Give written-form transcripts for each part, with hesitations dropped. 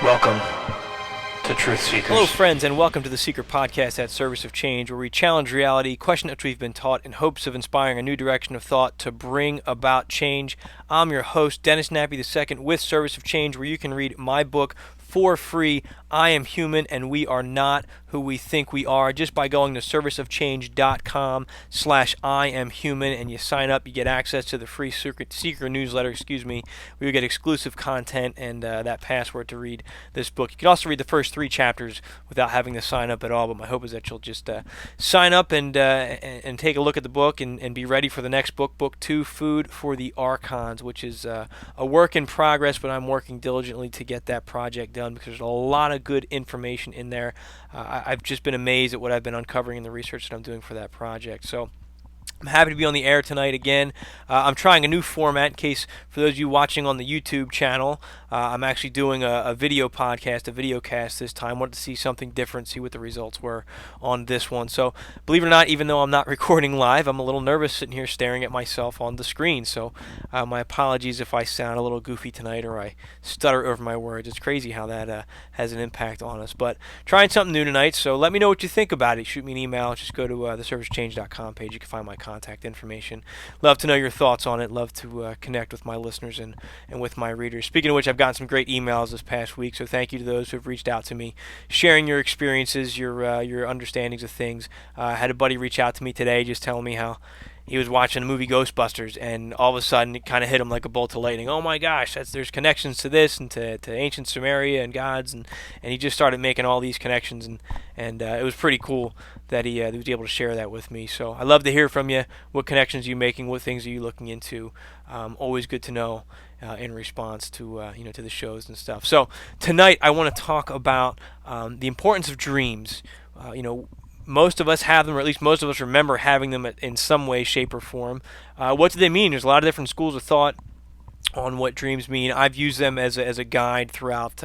Welcome to Truth Seekers. Hello, friends, and welcome to the Seiker Podcast at Service of Change, where we challenge reality, question what we've been taught in hopes of inspiring a new direction of thought to bring about change. I'm your host, Dennis Nappy II, with Service of Change, where you can read my book for free, I Am Human and We Are Not Who We Think We Are, just by going to serviceofchange.com/I Am Human, and you sign up. You get access to the free Seiker newsletter, where you get exclusive content and that password to read this book. You can also read the first 3 chapters without having to sign up at all, but my hope is that you'll just sign up and take a look at the book and be ready for the next book, Book 2, Food for the Archons, which is a work in progress, but I'm working diligently to get that project done because there's a lot of good information in there. I've just been amazed at what I've been uncovering in the research that I'm doing for that project. So I'm happy to be on the air tonight again. I'm trying a new format in case, for those of you watching on the YouTube channel, I'm actually doing a video podcast, a video cast this time. Wanted to see something different, see what the results were on this one. So believe it or not, even though I'm not recording live, I'm a little nervous sitting here staring at myself on the screen. So my apologies if I sound a little goofy tonight or I stutter over my words. It's crazy how that has an impact on us. But trying something new tonight, so let me know what you think about it. Shoot me an email. Just go to the servicechange.com page. You can find my contact information. Love to know your thoughts on it. Love to connect with my listeners and with my readers. Speaking of which, I've gotten some great emails this past week, so thank you to those who have reached out to me, sharing your experiences, your understandings of things. I had a buddy reach out to me today just telling me how he was watching the movie Ghostbusters, and all of a sudden it kind of hit him like a bolt of lightning. Oh my gosh, there's connections to this and to ancient Sumeria and gods, and he just started making all these connections, and it was pretty cool that he was able to share that with me. So I love to hear from you. What connections are you making? What things are you looking into? Always good to know in response to to the shows and stuff. So tonight I want to talk about the importance of dreams. Most of us have them, or at least most of us remember having them in some way, shape, or form. What do they mean? There's a lot of different schools of thought on what dreams mean. I've used them as a guide throughout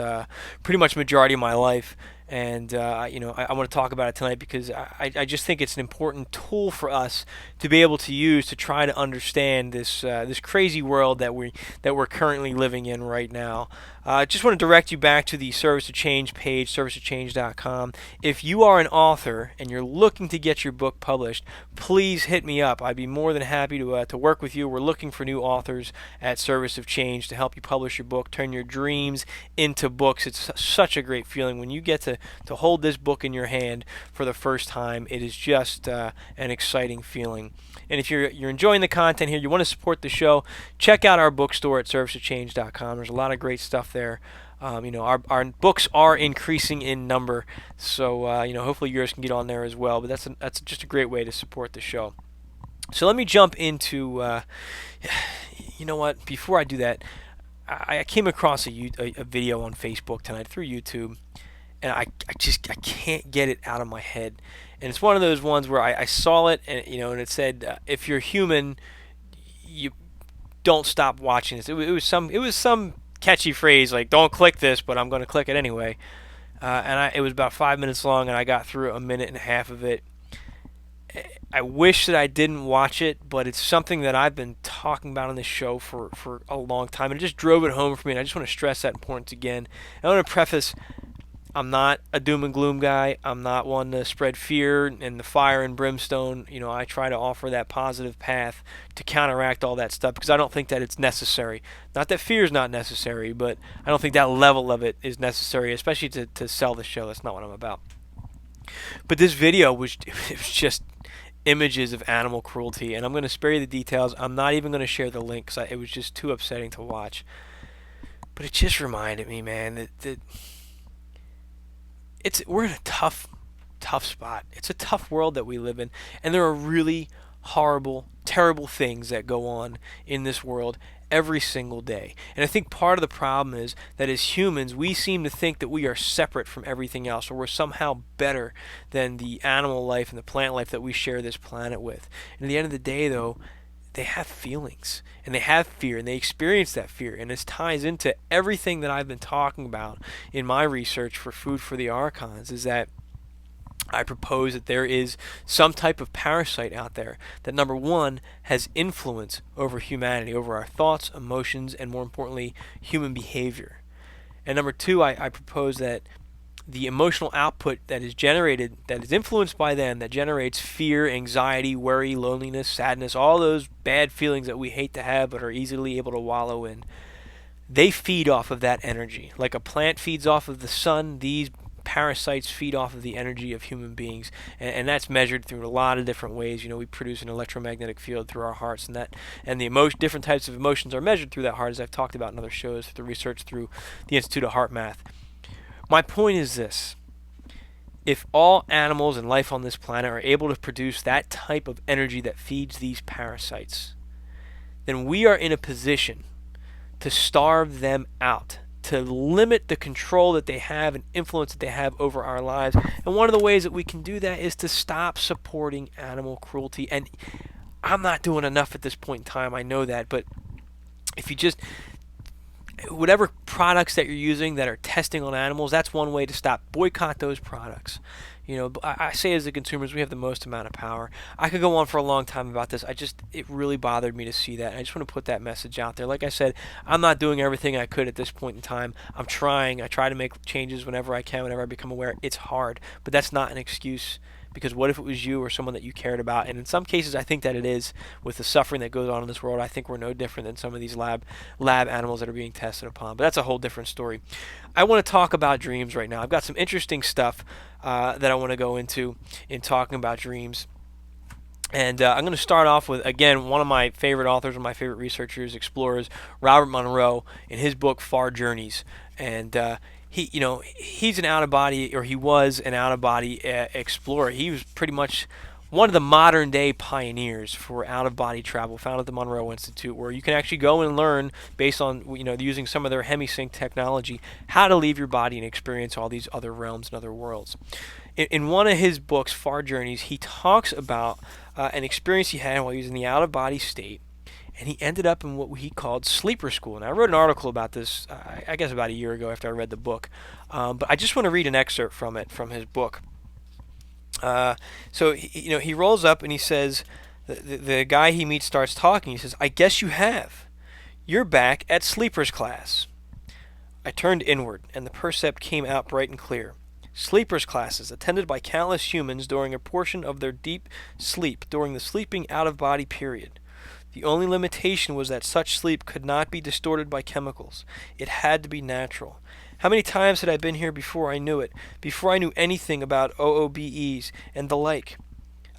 pretty much the majority of my life. And, I want to talk about it tonight because I just think it's an important tool for us to be able to use to try to understand this crazy world that we're currently living in right now. I just want to direct you back to the Service of Change page, serviceofchange.com. If you are an author and you're looking to get your book published, please hit me up. I'd be more than happy to work with you. We're looking for new authors at Service of Change to help you publish your book, turn your dreams into books. It's such a great feeling when you get to hold this book in your hand for the first time. It is just an exciting feeling. And if you're enjoying the content here, you want to support the show, check out our bookstore at serviceofchange.com. There's a lot of great stuff there. Our books are increasing in number, so hopefully yours can get on there as well. But that's just a great way to support the show. So let me jump into, before I do that, I came across a video on Facebook tonight through YouTube, and I can't get it out of my head. And it's one of those ones where I saw it, and it said, if you're human, you don't stop watching this. It was some catchy phrase like, don't click this, but I'm going to click it anyway. It was about 5 minutes long, and I got through a minute and a half of it. I wish that I didn't watch it, but it's something that I've been talking about on this show for a long time, and it just drove it home for me, and I just want to stress that importance again. I want to preface, I'm not a doom and gloom guy. I'm not one to spread fear and the fire and brimstone. I try to offer that positive path to counteract all that stuff because I don't think that it's necessary. Not that fear is not necessary, but I don't think that level of it is necessary, especially to sell the show. That's not what I'm about. But this video it was just images of animal cruelty, and I'm going to spare you the details. I'm not even going to share the link because it was just too upsetting to watch. But it just reminded me, man, that we're in a tough spot. It's a tough world that we live in, and there are really horrible, terrible things that go on in this world every single day. And I think part of the problem is that as humans, we seem to think that we are separate from everything else, or we're somehow better than the animal life and the plant life that we share this planet with. And at the end of the day, though, they have feelings, and they have fear, and they experience that fear. And this ties into everything that I've been talking about in my research for Food for the Archons, is that I propose that there is some type of parasite out there that, number one, has influence over humanity, over our thoughts, emotions, and more importantly, human behavior. And number two, I propose that the emotional output that is generated, that is influenced by them, that generates fear, anxiety, worry, loneliness, sadness, all those bad feelings that we hate to have but are easily able to wallow in, they feed off of that energy. Like a plant feeds off of the sun, these parasites feed off of the energy of human beings, and that's measured through a lot of different ways. We produce an electromagnetic field through our hearts, and the different types of emotions are measured through that heart, as I've talked about in other shows, through the research through the Institute of Heart Math. My point is this: if all animals and life on this planet are able to produce that type of energy that feeds these parasites, then we are in a position to starve them out, to limit the control that they have and influence that they have over our lives. And one of the ways that we can do that is to stop supporting animal cruelty. And I'm not doing enough at this point in time, I know that, but if you just, whatever products that you're using that are testing on animals, that's one way to stop. Boycott those products. I say as the consumers, we have the most amount of power. I could go on for a long time about this. It really bothered me to see that. And I just want to put that message out there. Like I said, I'm not doing everything I could at this point in time. I'm trying. I try to make changes whenever I can, whenever I become aware. It's hard, but that's not an excuse. Because what if it was you or someone that you cared about? And in some cases, I think that it is. With the suffering that goes on in this world, I think we're no different than some of these lab animals that are being tested upon. But that's a whole different story. I want to talk about dreams right now. I've got some interesting stuff that I want to go into in talking about dreams. And I'm going to start off with, again, one of my favorite authors, one of my favorite researchers, explorers, Robert Monroe, in his book Far Journeys. And he's an out-of-body, or he was an out-of-body explorer. He was pretty much one of the modern-day pioneers for out-of-body travel, found at the Monroe Institute, where you can actually go and learn, based on using some of their hemisync technology, how to leave your body and experience all these other realms and other worlds. In one of his books, Far Journeys, he talks about an experience he had while he was in the out-of-body state, and he ended up in what he called sleeper school. And I wrote an article about this, I guess about a year ago after I read the book. But I just want to read an excerpt from it, from his book. So he rolls up and he says, the guy he meets starts talking. He says, "I guess you have. You're back at sleepers class." I turned inward, and the percept came out bright and clear. Sleepers classes, attended by countless humans during a portion of their deep sleep, during the sleeping out-of-body period. The only limitation was that such sleep could not be distorted by chemicals. It had to be natural. How many times had I been here before I knew it, before I knew anything about OOBEs and the like?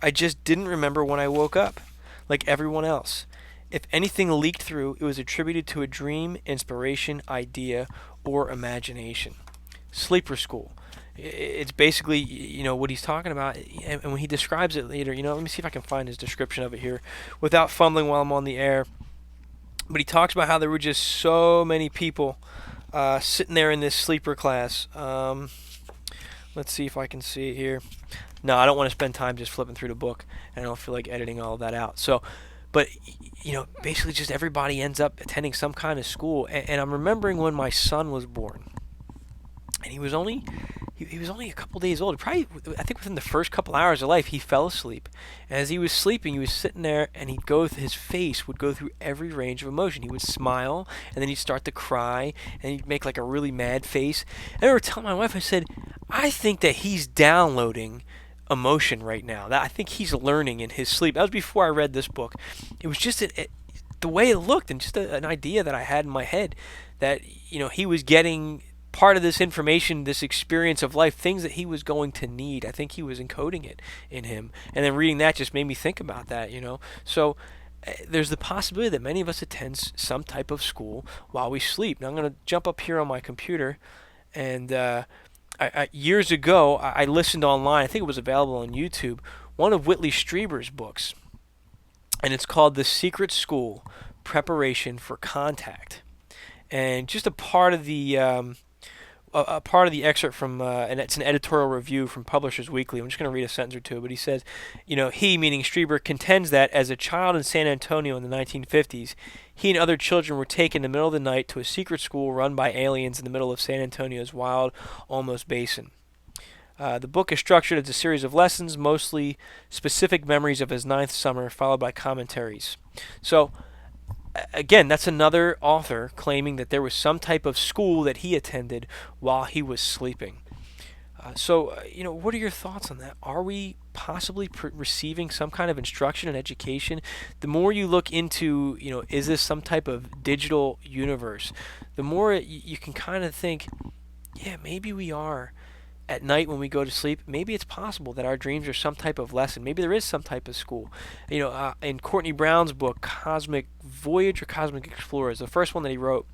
I just didn't remember when I woke up, like everyone else. If anything leaked through, it was attributed to a dream, inspiration, idea, or imagination. Sleeper school. It's basically, what he's talking about, and when he describes it later, let me see if I can find his description of it here without fumbling while I'm on the air. But he talks about how there were just so many people sitting there in this sleeper class. Let's see if I can see it here. No, I don't want to spend time just flipping through the book, and I don't feel like editing all of that out. So, but, basically just everybody ends up attending some kind of school. And I'm remembering when my son was born, and he was only a couple days old. Probably, I think within the first couple hours of life, he fell asleep. And as he was sleeping, he was sitting there, and his face would go through every range of emotion. He would smile, and then he'd start to cry, and he'd make like a really mad face. And I remember telling my wife, I said, I think that he's downloading emotion right now. That I think he's learning in his sleep. That was before I read this book. It was just the way it looked, and just an idea that I had in my head that he was getting part of this information, this experience of life, things that he was going to need. I think he was encoding it in him, and then reading that just made me think about that. So there's the possibility that many of us attend some type of school while we sleep. Now I'm going to jump up here on my computer, and years ago I listened online. I think it was available on YouTube. One of Whitley Strieber's books, and it's called The Secret School: Preparation for Contact. And just a part of the excerpt from, and it's an editorial review from Publishers Weekly. I'm just going to read a sentence or two, but he says, he, meaning Strieber, contends that as a child in San Antonio in the 1950s, he and other children were taken in the middle of the night to a secret school run by aliens in the middle of San Antonio's wild, almost basin. The book is structured as a series of lessons, mostly specific memories of his ninth summer, followed by commentaries. So, again, that's another author claiming that there was some type of school that he attended while he was sleeping. What are your thoughts on that? Are we possibly receiving some kind of instruction and education? The more you look into, is this some type of digital universe, the more you can kind of think, yeah, maybe we are. At night when we go to sleep, maybe it's possible that our dreams are some type of lesson. Maybe there is some type of school. In Courtney Brown's book, Cosmic Voyage or Cosmic Explorers, the first one that he wrote,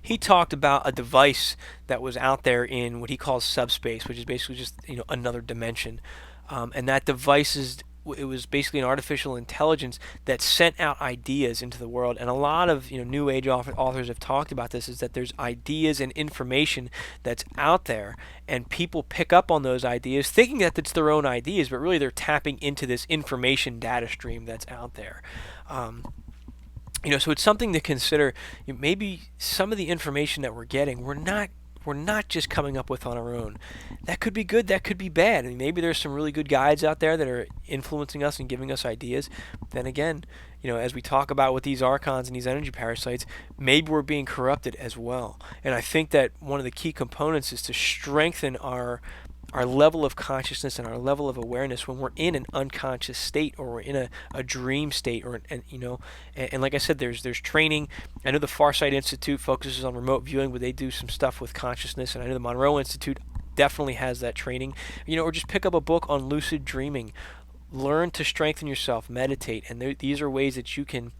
he talked about a device that was out there in what he calls subspace, which is basically just another dimension. And that device it was basically an artificial intelligence that sent out ideas into the world. And a lot of new age authors have talked about this, is that there's ideas and information that's out there, and people pick up on those ideas thinking that it's their own ideas, but really they're tapping into this information data stream that's out there. So it's something to consider. Maybe some of the information that we're getting, we're not just coming up with on our own. That could be good, that could be bad. Maybe there's some really good guides out there that are influencing us and giving us ideas. Then again, as we talk about with these archons and these energy parasites, maybe we're being corrupted as well. And I think that one of the key components is to strengthen our level of consciousness and our level of awareness when we're in an unconscious state, or we're in a dream state, and like I said, there's training. I know the Farsight Institute focuses on remote viewing, but they do some stuff with consciousness, and I know the Monroe Institute definitely has that training. Or just pick up a book on lucid dreaming. Learn to strengthen yourself, meditate, and these are ways that you can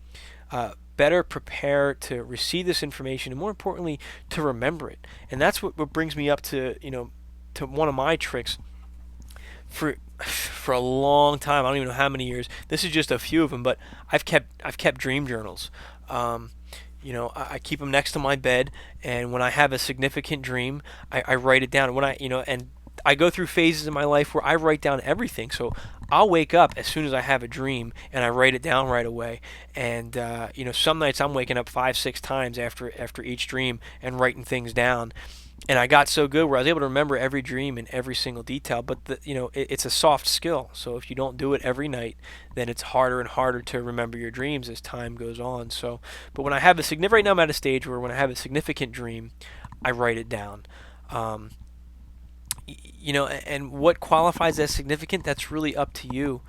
better prepare to receive this information, and more importantly, to remember it. And that's what brings me up to to one of my tricks. For a long time, I don't even know how many years. This is just a few of them, but I've kept dream journals. I keep them next to my bed, and when I have a significant dream, I write it down. And I go through phases in my life where I write down everything. So I'll wake up as soon as I have a dream, and I write it down right away. And some nights I'm waking up 5-6 times after each dream and writing things down. And I got so good where I was able to remember every dream and every single detail. But it's a soft skill. So if you don't do it every night, then it's harder and harder to remember your dreams as time goes on. But when I have right now I'm at a stage where when I have a significant dream, I write it down. And what qualifies as significant, that's really up to you.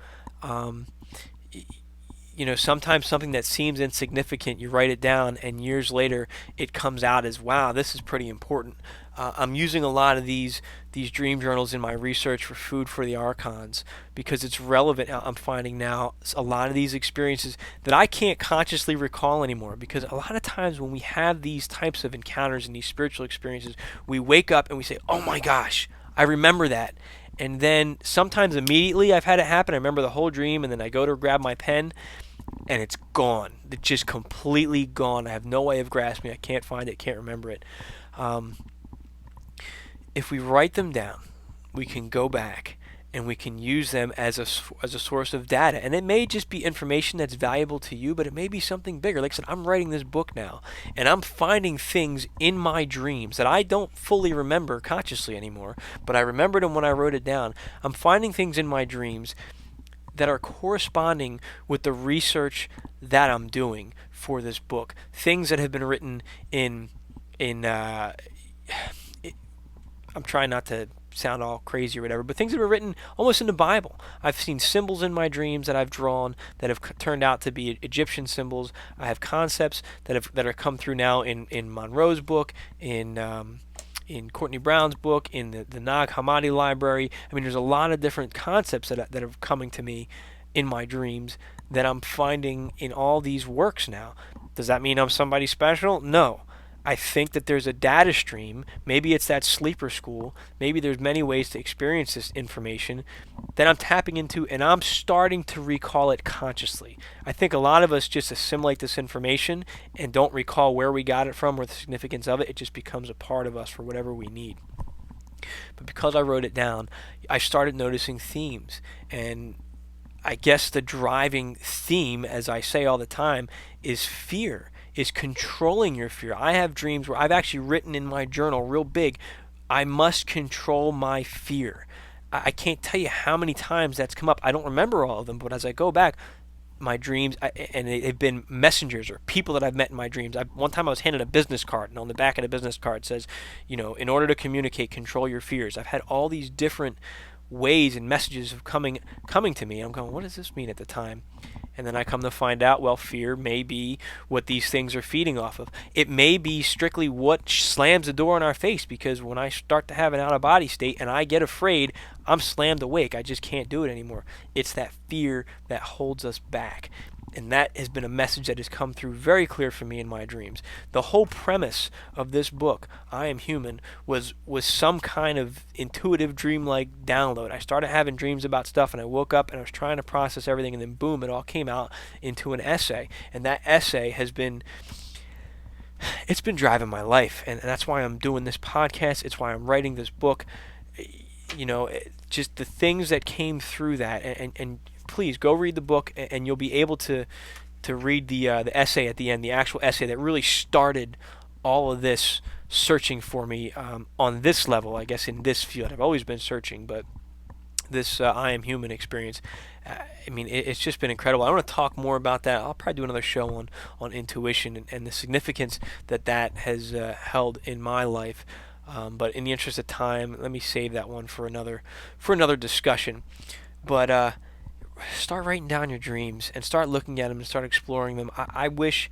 Sometimes something that seems insignificant, you write it down, and years later it comes out as, wow, this is pretty important. I'm using a lot of these dream journals in my research for Food for the Archons because it's relevant. I'm finding now a lot of these experiences that I can't consciously recall anymore, because a lot of times when we have these types of encounters and these spiritual experiences, we wake up and we say, oh my gosh, I remember that. And then sometimes immediately I've had it happen. I remember the whole dream, and then I go to grab my pen, and it's gone. It's just completely gone. I have no way of grasping it. I can't find it. Can't remember it. If we write them down, we can go back and we can use them as a source of data. And it may just be information that's valuable to you, but it may be something bigger. Like I said, I'm writing this book now, and I'm finding things in my dreams that I don't fully remember consciously anymore, but I remembered them when I wrote it down. I'm finding things in my dreams that are corresponding with the research that I'm doing for this book. Things that have been written in I'm trying not to sound all crazy or whatever, but things that were written almost in the Bible. I've seen symbols in my dreams that I've drawn that have turned out to be Egyptian symbols. I have concepts that are come through now in Monroe's book, in Courtney Brown's book, in the Nag Hammadi library. I mean, there's a lot of different concepts that are coming to me in my dreams that I'm finding in all these works now. Does that mean I'm somebody special? No. I think that there's a data stream. Maybe it's that sleeper school. Maybe there's many ways to experience this information that I'm tapping into, and I'm starting to recall it consciously. I think a lot of us just assimilate this information and don't recall where we got it from or the significance of it. It just becomes a part of us for whatever we need. But because I wrote it down, I started noticing themes. And I guess the driving theme, as I say all the time, is fear. Is controlling your fear. I have dreams where I've actually written in my journal real big, I must control my fear. I can't tell you how many times that's come up. I don't remember all of them, but as I go back, my dreams, and they've been messengers or people that I've met in my dreams. One time I was handed a business card, and on the back of the business card says, in order to communicate, control your fears. I've had all these different ways and messages of coming to me. I'm going, what does this mean at the time? And then I come to find out, well, fear may be what these things are feeding off of. It may be strictly what slams the door in our face, because when I start to have an out-of-body state and I get afraid, I'm slammed awake. I just can't do it anymore. It's that fear that holds us back. And that has been a message that has come through very clear for me in my dreams. The whole premise of this book, I Am Human, was some kind of intuitive dreamlike download. I started having dreams about stuff, and I woke up and I was trying to process everything, and then boom, it all came out into an essay. And that essay it's been driving my life, and that's why I'm doing this podcast. It's why I'm writing this book. Just the things that came through that, and please go read the book, and you'll be able to read the essay at the end, the actual essay that really started all of this searching for me on this level, I guess, in this field. I've always been searching, but this I Am Human experience, it's just been incredible. I want to talk more about that. I'll probably do another show on intuition and the significance that has held in my life. But in the interest of time, let me save that one for another discussion. But start writing down your dreams and start looking at them and start exploring them. I wish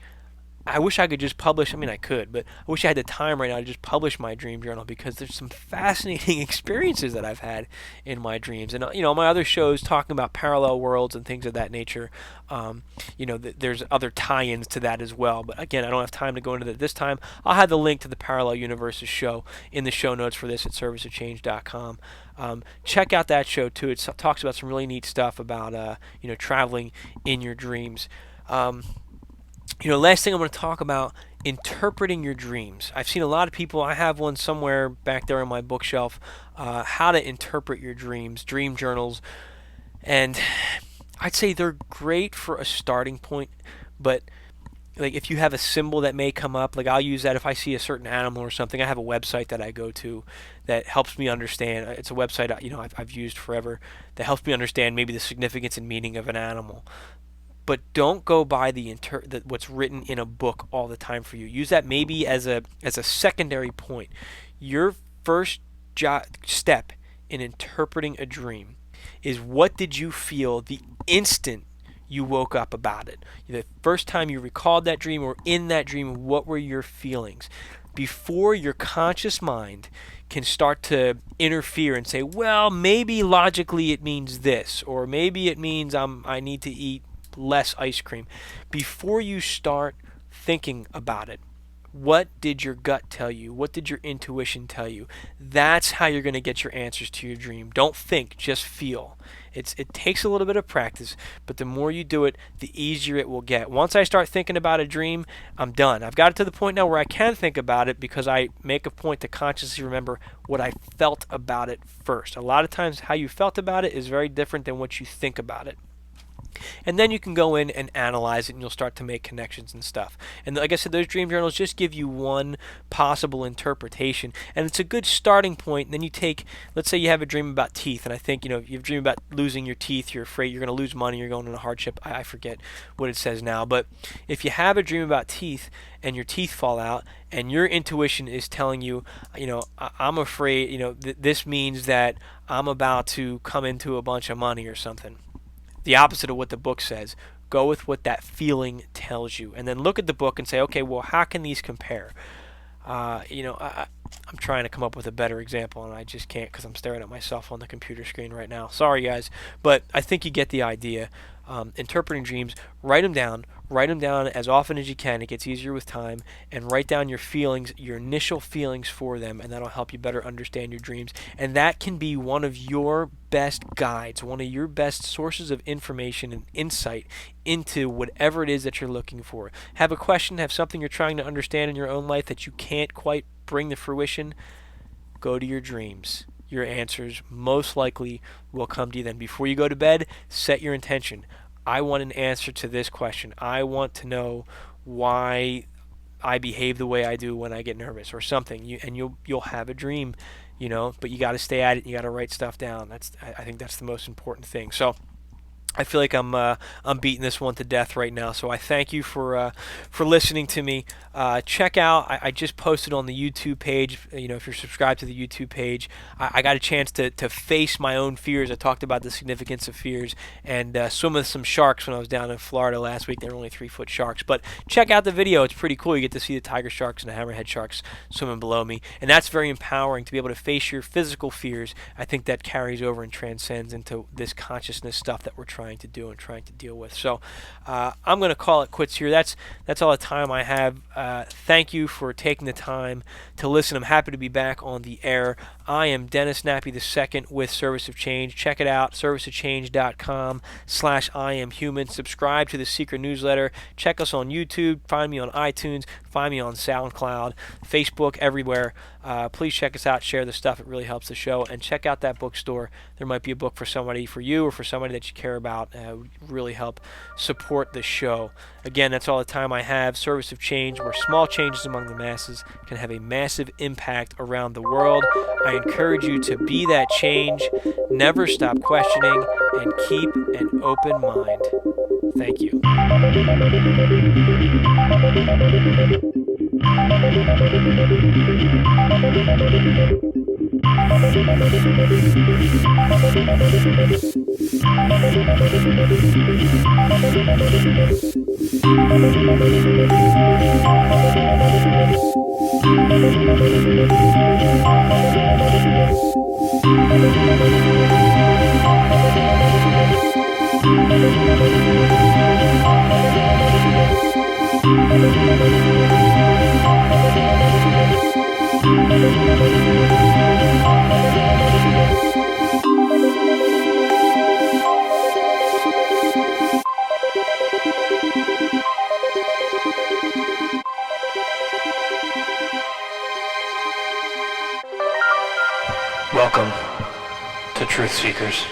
I could just publish. I could, but I wish I had the time right now to just publish my dream journal, because there's some fascinating experiences that I've had in my dreams. And my other shows talking about parallel worlds and things of that nature. There's other tie-ins to that as well. But again, I don't have time to go into that this time. I'll have the link to the Parallel Universes show in the show notes for this at serviceofchange.com. Check out that show too. It talks about some really neat stuff about traveling in your dreams. Last thing I'm going to talk about, interpreting your dreams. I've seen a lot of people, I have one somewhere back there on my bookshelf, how to interpret your dreams, dream journals. And I'd say they're great for a starting point, but like if you have a symbol that may come up, like I'll use that if I see a certain animal or something. I have a website that I go to that helps me understand. It's a website I've used forever that helps me understand maybe the significance and meaning of an animal. But don't go by what's written in a book all the time for you. Use that maybe as a secondary point. Your first step in interpreting a dream is, what did you feel the instant you woke up about it? The first time you recalled that dream or in that dream, what were your feelings? Before your conscious mind can start to interfere and say, well, maybe logically it means this, or maybe it means I need to eat less ice cream. Before you start thinking about it, what did your gut tell you? What did your intuition tell you? That's how you're going to get your answers to your dream. Don't think, just feel. It takes a little bit of practice, but the more you do it, the easier it will get. Once I start thinking about a dream, I'm done. I've got it to the point now where I can think about it, because I make a point to consciously remember what I felt about it first. A lot of times how you felt about it is very different than what you think about it. And then you can go in and analyze it, and you'll start to make connections and stuff. And like I said, those dream journals just give you one possible interpretation, and it's a good starting point. And then you take, let's say you have a dream about teeth, and I think, you have a dream about losing your teeth, you're afraid you're going to lose money, you're going into hardship. I forget what it says now, but if you have a dream about teeth and your teeth fall out, and your intuition is telling you, I'm afraid, this means that I'm about to come into a bunch of money or something. The opposite of what the book says. Go with what that feeling tells you, and then look at the book and say, okay, well, how can these compare? I'm trying to come up with a better example, and I just can't because I'm staring at myself on the computer screen right now. Sorry, guys, but I think you get the idea. Interpreting dreams, write them down as often as you can. It gets easier with time, and write down your feelings, your initial feelings for them, and that'll help you better understand your dreams. And that can be one of your best guides, one of your best sources of information and insight into whatever it is that you're looking for. Have a question, have something you're trying to understand in your own life that you can't quite bring to fruition, go to your dreams. Your answers most likely will come to you then. Before you go to bed, set your intention. I want an answer to this question. I want to know why I behave the way I do when I get nervous or something. You'll have a dream, but you got to stay at it. You got to write stuff down. I think that's the most important thing. So I feel like I'm beating this one to death right now. So I thank you for listening to me. Check out. I just posted on the YouTube page. If you're subscribed to the YouTube page, I got a chance to face my own fears. I talked about the significance of fears and swim with some sharks when I was down in Florida last week. They were only 3-foot sharks, but check out the video. It's pretty cool. You get to see the tiger sharks and the hammerhead sharks swimming below me, and that's very empowering to be able to face your physical fears. I think that carries over and transcends into this consciousness stuff that we're trying to do and trying to deal with. So I'm going to call it quits here. That's all the time I have. Thank you for taking the time to listen. I'm happy to be back on the air. I am Dennis Nappy II with Service of Change. Check it out, serviceofchange.com/IamHuman. Subscribe to the Seiker newsletter. Check us on YouTube. Find me on iTunes. Find me on SoundCloud, Facebook, everywhere. Please check us out. Share the stuff. It really helps the show. And check out that bookstore. There might be a book for somebody, for you, or for somebody that you care about. Would really help support the show. Again, that's all the time I have. Service of Change, where small changes among the masses can have a massive impact around the world. I encourage you to be that change. Never stop questioning, and keep an open mind. Thank you. Welcome to Truth Seekers.